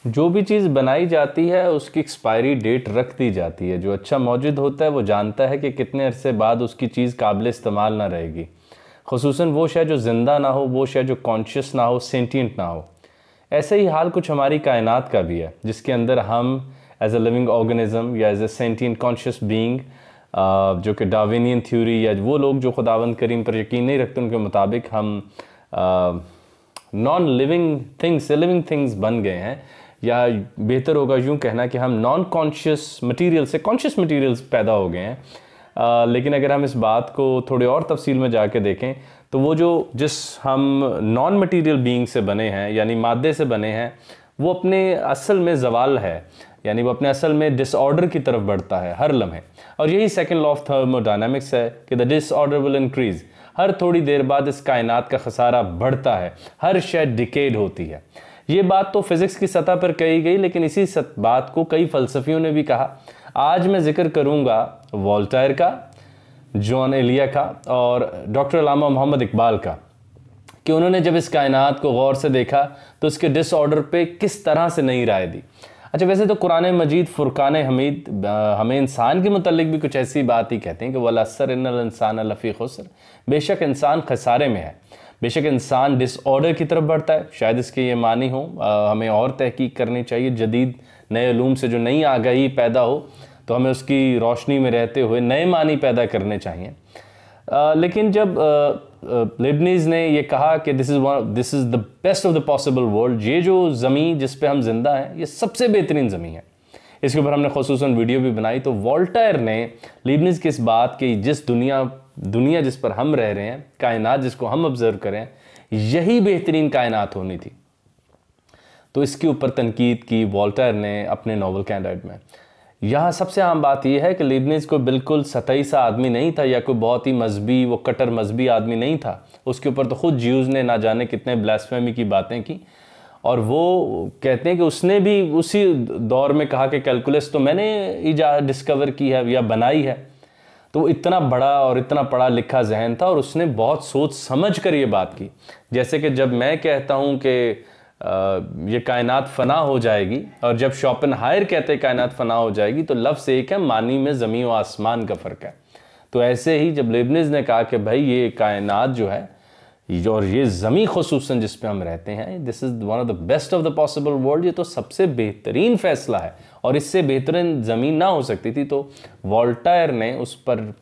जो भी चीज़ बनाई जाती है उसकी एक्सपायरी डेट रख दी जाती है। जो अच्छा मौजूद होता है वो जानता है कि कितने अरसे बाद उसकी चीज़ काबिल इस्तेमाल ना रहेगी। खुसूसन वो शय जो ज़िंदा ना हो, वो शय जो कॉन्शियस ना हो, सेंटिएंट ना हो। ऐसे ही हाल कुछ हमारी कायनात का भी है, जिसके अंदर हम एज ए लिविंग ऑर्गेनिज्म या as a sentient conscious being, जो कि डार्विनियन थ्योरी या वो लोग जो खुदावंद करीम पर यकीन नहीं रखते उनके मुताबिक हम नॉन लिविंग थिंग्स बन गए हैं, या बेहतर होगा यूँ कहना कि हम नॉन कॉन्शियस मटीरियल से कॉन्शियस मटीरियल्स पैदा हो गए हैं। लेकिन अगर हम इस बात को थोड़ी और तफसील में जाके देखें तो वो जो जिस हम नॉन मटीरियल बीइंग से बने हैं यानी मादे से बने हैं, वो अपने असल में ज़वाल है, यानी वो अपने असल में डिसऑर्डर की तरफ बढ़ता है हर लम्हे। और यही सेकंड लॉ ऑफ थर्मोडायनामिक्स है कि द डिसऑर्डर विल इंक्रीज। हर थोड़ी देर बाद इस कायनात का खसारा बढ़ता है, हर शय डिकेड होती है। ये बात तो फिज़िक्स की सतह पर कही गई, लेकिन इसी बात को कई फ़लसफ़ियों ने भी कहा। आज मैं जिक्र करूँगा वोल्टायर का, जॉन एलिया का और डॉक्टर अल्लामा मोहम्मद इकबाल का, कि उन्होंने जब इस कायनात को गौर से देखा तो उसके डिसऑर्डर पे किस तरह से नई राय दी। अच्छा, वैसे तो कुरान मजीद फुरकान हमीद हमें इंसान के मुतल्लिक भी कुछ ऐसी बात ही कहते हैं कि वल अस्र इन्नल इंसान लफ़ी खुस्र, बेशक इंसान खसारे में है, बेशक इंसान डिसऑर्डर की तरफ बढ़ता है। शायद इसके ये मानी हो, हमें और तहकीक करनी चाहिए। जदीद नए उलूम से जो नई आगाही पैदा हो तो हमें उसकी रोशनी में रहते हुए नए मानी पैदा करने चाहिए। लेकिन जब लिबनीज़ ने ये कहा कि this is the best of the possible world, ये जो ज़मीं जिस पे हम जिंदा हैं ये सबसे बेहतरीन ज़मीं है, इसके ऊपर हमने खुसूसन वीडियो भी बनाई। तो वोल्टायर ने लिबनीज़ की इस बात की जिस दुनिया जिस पर हम रह रहे हैं, कायनात जिसको हम ऑब्ज़र्व करें, यही बेहतरीन कायनात होनी थी, तो इसके ऊपर तनकीद की वोल्टायर ने अपने नावल कैंडिड में। यहाँ सबसे आम बात यह है कि लिबनीज़ को बिल्कुल सतही सा आदमी नहीं था या कोई बहुत ही मजहबी, वो कट्टर मजहबी आदमी नहीं था। उसके ऊपर तो ख़ुद ज्यूज़ ने ना जाने कितने ब्लास्फेमी की बातें की, और वो कहते हैं कि उसने भी उसी दौर में कहा कि कैलकुलस तो मैंने डिस्कवर की है या बनाई है। तो इतना बड़ा और इतना पढ़ा लिखा जहन था और उसने बहुत सोच समझ कर ये बात की। जैसे कि जब मैं कहता हूँ कि ये कायनात फ़ना हो जाएगी, और जब शोपेनहायर कहते हैं कायनात फ़ना हो जाएगी, तो लफ्ज़ एक है, मानी में ज़मीन और आसमान का फ़र्क है। तो ऐसे ही जब लिबनीज़ ने कहा कि भाई ये कायनात जो है और ये ज़मीन खुसूसन जिस पे हम रहते हैं, this is one of the best of the possible world, ये तो सबसे बेहतरीन फ़ैसला है और इससे बेहतरीन ज़मीन ना हो सकती थी। तो वोल्टायर ने उस पर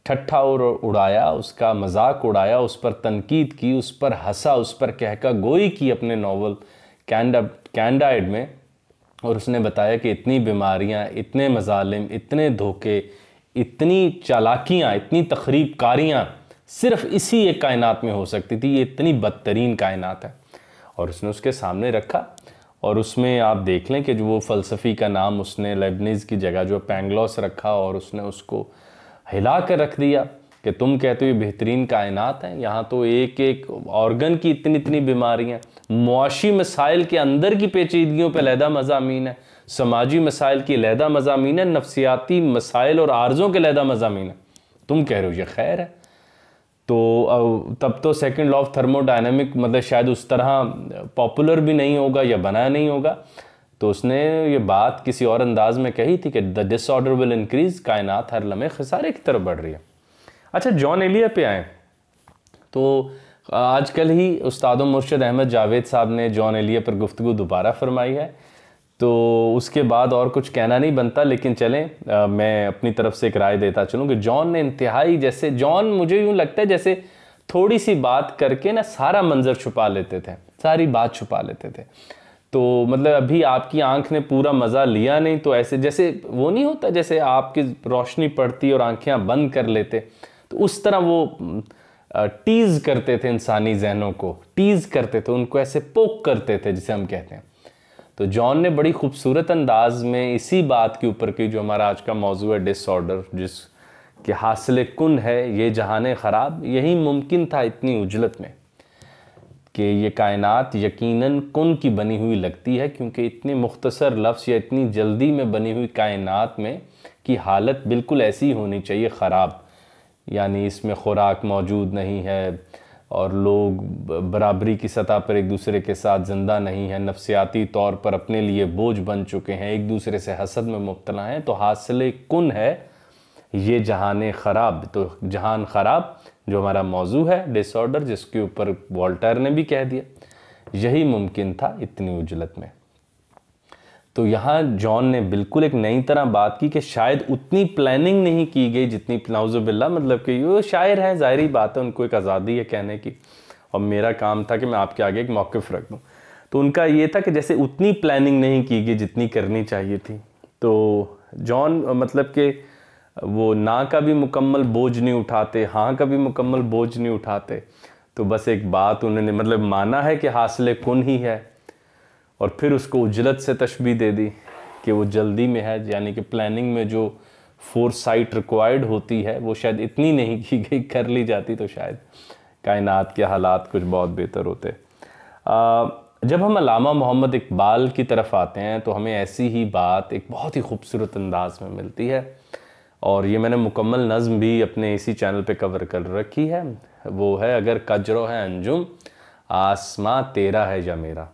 ठट्ठा उड़ाया, उसका मजाक उड़ाया, उस पर तनकीद की, उस पर हंसा, उस पर कहका गोई की अपने नावल कैंडाइड में। और उसने बताया कि इतनी बीमारियां, इतने मजालिम, इतने धोखे, इतनी चालाकियां, इतनी तखरीबकारियां सिर्फ इसी एक कायनात में हो सकती थी। ये इतनी बदतरीन कायनात है। और उसने उसके सामने रखा, और उसमें आप देख लें कि जो वो फ़लसफ़ी का नाम उसने लेबनीज़ की जगह जो पैंगलोस रखा, और उसने उसको हिला कर रख दिया कि तुम कहते हो ये बेहतरीन कायनात है, यहाँ तो एक एक ऑर्गन की इतनी इतनी बीमारियाँ, मुआशी मसाइल के अंदर की पेचीदगियों पे अलहदा मज़ामीन है, समाजी मसाइल की अलहदा मज़ामीन है, नफ्सियाती मसाइल और आर्ज़ों के अलहदा मज़ामीन है, तुम कह रहे हो ये खैर है। तो तब तो सेकंड लॉ ऑफ थर्मोडायनेमिक मतलब शायद उस तरह पॉपुलर भी नहीं होगा या बनाया नहीं होगा। तो उसने ये बात किसी और अंदाज में कही थी कि द डिसऑर्डर विल इंक्रीज, कायनात हर लम्हे खसारे की तरफ बढ़ रही है। अच्छा, जॉन एलिया पे आए तो आजकल ही उस्ताद मुर्शद अहमद जावेद साहब ने जॉन एलिया पर गुफ्तगू दोबारा फरमाई है, तो उसके बाद और कुछ कहना नहीं बनता। लेकिन चलें, मैं अपनी तरफ से एक राय देता चलूँ कि जॉन ने इंतहाई, जैसे जॉन मुझे यूँ लगता है जैसे थोड़ी सी बात करके ना सारा मंजर छुपा लेते थे, सारी बात छुपा लेते थे। तो मतलब अभी आपकी आंख ने पूरा मज़ा लिया नहीं, तो ऐसे जैसे वो नहीं होता, जैसे आपकी रोशनी पड़ती और आंखें बंद कर लेते, तो उस तरह वो टीज़ करते थे, इंसानी जहनों को टीज़ करते थे, उनको ऐसे पोक करते थे जिसे हम कहते हैं। तो जॉन ने बड़ी खूबसूरत अंदाज में इसी बात के ऊपर की, जो हमारा आज का मौजू है डिसऑर्डर, जिसके हासिल कुन है ये जहाने ख़राब, यही मुमकिन था इतनी उजलत में कि ये कायनात यकीनन कुन की बनी हुई लगती है, क्योंकि इतने मुख्तसर लफ्ज़ या इतनी जल्दी में बनी हुई कायनात में की हालत बिल्कुल ऐसी होनी चाहिए ख़राब, यानी इसमें खुराक मौजूद नहीं है और लोग बराबरी की सतह पर एक दूसरे के साथ ज़िंदा नहीं हैं, नफ्सियाती तौर पर अपने लिए बोझ बन चुके हैं, एक दूसरे से हसद में मुब्तला हैं, तो हासिल कुन है ये जहान ख़राब। तो जहान ख़राब जो हमारा मौजू है, डिसऑर्डर, जिसके ऊपर वॉल्टेयर ने भी कह दिया, यही मुमकिन था इतनी उजलत में। तो यहाँ जॉन ने बिल्कुल एक नई तरह बात की कि शायद उतनी प्लानिंग नहीं की गई जितनी, नाउज़ुबिल्लाह, मतलब कि वो शायर है, ज़ाहिरी बात है, उनको एक आज़ादी है कहने की, और मेरा काम था कि मैं आपके आगे एक मौक़िफ़ रख दूँ। तो उनका ये था कि जैसे उतनी प्लानिंग नहीं की गई जितनी करनी चाहिए थी। तो जॉन मतलब कि वो ना का भी मुकम्मल बोझ नहीं उठाते, हाँ का भी मुकम्मल बोझ नहीं उठाते। तो बस एक बात उन्होंने मतलब माना है कि हासिल कुन ही है, और फिर उसको उजलत से तशबीह दे दी कि वो जल्दी में है, यानी कि प्लानिंग में जो फोरसाइट रिक्वायर्ड होती है वो शायद इतनी नहीं की गई, कर ली जाती तो शायद कायनात के हालात कुछ बहुत बेहतर होते। जब हम अल्लामा मोहम्मद इकबाल की तरफ आते हैं तो हमें ऐसी ही बात एक बहुत ही खूबसूरत अंदाज में मिलती है, और ये मैंने मुकम्मल नज़्म भी अपने इसी चैनल पे कवर कर रखी है। वो है, अगर कजरो है अंजुम आसमां तेरा है या मेरा,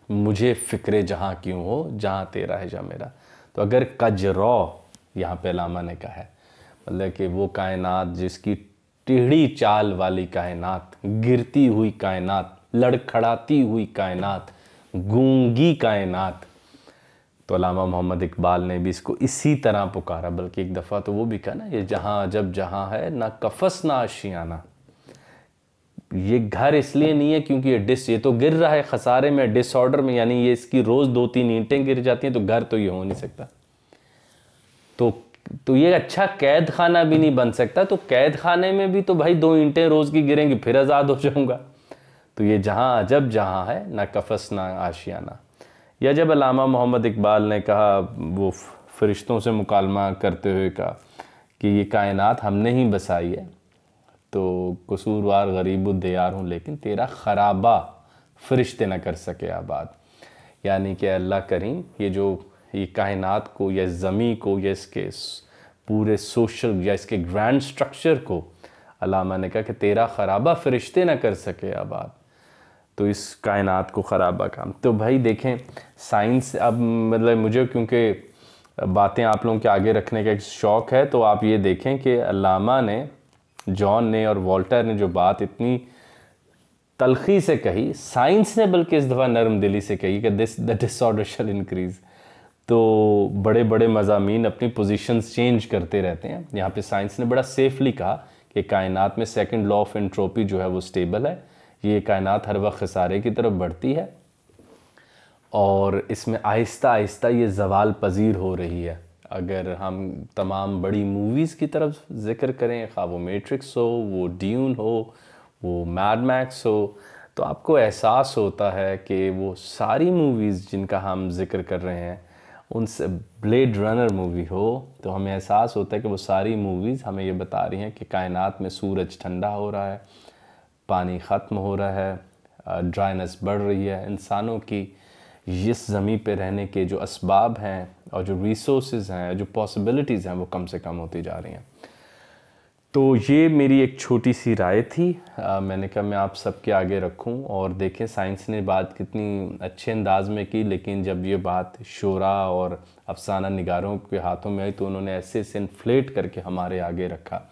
मुझे फ़िक्रे जहाँ क्यों हो जहाँ तेरा है या मेरा। तो अगर कजरो यहाँ पे अल्लामा ने कहा है, मतलब कि वो कायनात जिसकी टेढ़ी चाल वाली कायनात, गिरती हुई कायनात, लड़खड़ाती हुई कायनात, गूंगी कायनात, तो अल्लामा मोहम्मद इकबाल ने भी इसको इसी तरह पुकारा। बल्कि एक दफ़ा तो वो भी कहा ना, ये जहाँ जब जहाँ है ना कफस ना आशियाना, ये घर इसलिए नहीं है क्योंकि ये तो गिर रहा है खसारे में, डिसऑर्डर में, यानी ये इसकी रोज़ 2-3 ईंटें गिर जाती हैं, तो घर तो ये हो नहीं सकता। तो ये अच्छा कैद खाना भी नहीं बन सकता, तो कैद खाने में भी तो भाई 2 ईंटें रोज़ की गिरेंगी, फिर आज़ाद हो जाऊँगा। तो ये जहाँ जब जहाँ है ना कफस ना आशियाना। या जब अल्लामा मोहम्मद इकबाल ने कहा, वो फरिश्तों से मुकालमा करते हुए कहा कि ये कायनात हमने ही बसाई है, तो कसूरवार गरीब दियार हूँ लेकिन तेरा खराबा फरिश्ते न कर सके आबाद। यानी कि अल्लाह करीम ये कायनात को या ज़मी को या इसके पूरे सोशल या इसके ग्रैंड स्ट्रक्चर को अल्लामा ने कहा कि तेरा खराबा फरिश्ते न कर सके आबाद। तो इस कायनात को ख़राबा काम। तो भाई देखें साइंस, अब मतलब मुझे क्योंकि बातें आप लोगों के आगे रखने का एक शौक़ है, तो आप ये देखें कि अल्लामा ने, जॉन ने और वॉल्टेयर ने जो बात इतनी तलखी से कही, साइंस ने बल्कि इस दफ़ा नरम दिली से कही कि द डिसऑर्डर शैल इंक्रीज़। तो बड़े बड़े मज़ामीन अपनी पोजीशंस चेंज करते रहते हैं। यहाँ पे साइंस ने बड़ा सेफली कहा कि कायनात में सेकंड लॉ ऑफ एंट्रोपी जो है वो स्टेबल है, ये कायनात हर वक्त खसारे की तरफ बढ़ती है, और इसमें आहिस्ता आहिस्ता ये ज़वाल पजीर हो रही है। अगर हम तमाम बड़ी मूवीज़ की तरफ ज़िक्र करें, खा वो मैट्रिक्स हो, वो ड्यून हो, वो मैड मैक्स हो, तो आपको एहसास होता है कि वो सारी मूवीज़ जिनका हम ज़िक्र कर रहे हैं, उनसे ब्लेड रनर मूवी हो, तो हमें एहसास होता है कि वो सारी मूवीज़ हमें ये बता रही हैं कि कायनात में सूरज ठंडा हो रहा है, पानी ख़त्म हो रहा है, ड्राइनेस बढ़ रही है, इंसानों की इस ज़मीन पे रहने के जो असबाब हैं और जो रिसोर्सेज हैं, जो पॉसिबिलिटीज़ हैं, वो कम से कम होती जा रही हैं। तो ये मेरी एक छोटी सी राय थी, मैंने कहा मैं आप सबके आगे रखूं। और देखें साइंस ने बात कितनी अच्छे अंदाज में की, लेकिन जब ये बात शोरा और अफसाना निगारों के हाथों में आई तो उन्होंने ऐसे से इन्फ्लेट करके हमारे आगे रखा।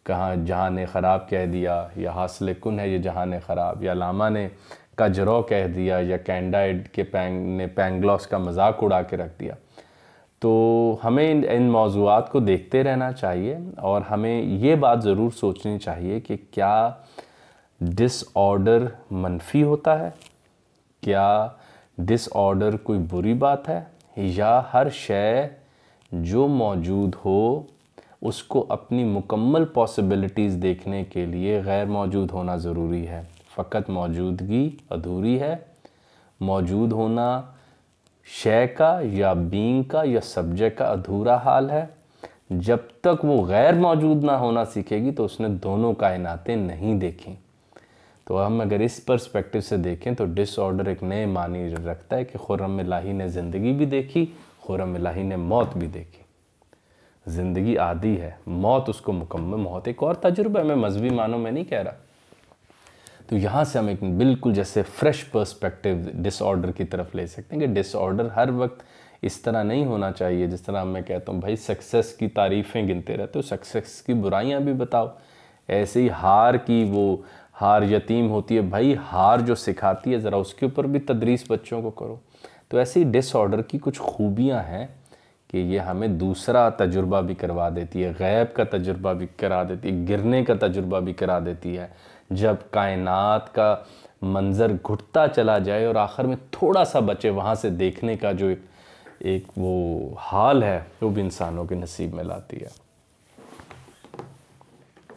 कहाँ जहान ख़राब कह दिया, या हासिल कुन है ये जहान ख़राब, या लामा ने कजरो कह दिया, या कैंडाइड के पैंगलॉस का मजाक उड़ा के रख दिया। तो हमें इन मौज़ूआत को देखते रहना चाहिए, और हमें ये बात ज़रूर सोचनी चाहिए कि क्या डिसऑर्डर मनफी होता है, क्या डिसऑर्डर कोई बुरी बात है, या हर शय जो मौजूद हो उसको अपनी मुकम्मल पॉसिबिलिटीज़ देखने के लिए गैर मौजूद होना ज़रूरी है। फ़कत मौजूदगी अधूरी है। मौजूद होना शय का या बीइंग का या सब्जेक्ट का अधूरा हाल है। जब तक वो गैर मौजूद ना होना सीखेगी तो उसने दोनों कायनातें नहीं देखी। तो हम अगर इस पर्सपेक्टिव से देखें तो डिसऑर्डर एक नए मानी रखता है कि खुर्रम इलाही ने ज़िंदगी भी देखी, खुर्रम इलाही ने मौत भी देखी। ज़िंदगी आदि है, मौत उसको मुकम्मल, मौत एक और तजुर्बा है। मैं मजहबी मानों में नहीं कह रहा, तो यहाँ से हम एक बिल्कुल जैसे फ्रेश पर्सपेक्टिव डिसऑर्डर की तरफ ले सकते हैं कि डिसऑर्डर हर वक्त इस तरह नहीं होना चाहिए जिस तरह मैं कहता हूँ भाई सक्सेस की तारीफ़ें गिनते रहते हो, सक्सेस की बुराइयाँ भी बताओ। ऐसे ही हार की वो हार यतीम होती है भाई, हार जो सिखाती है ज़रा उसके ऊपर भी तदरीस बच्चों को करो। तो ऐसे ही डिसऑर्डर की कुछ खूबियाँ हैं कि ये हमें दूसरा तजुर्बा भी करवा देती है, गैब का तजुर्बा भी करा देती है, गिरने का तजुर्बा भी करा देती है। जब कायनात का मंज़र घुटता चला जाए और आखिर में थोड़ा सा बचे, वहाँ से देखने का जो एक वो हाल है वो भी इंसानों के नसीब में लाती है।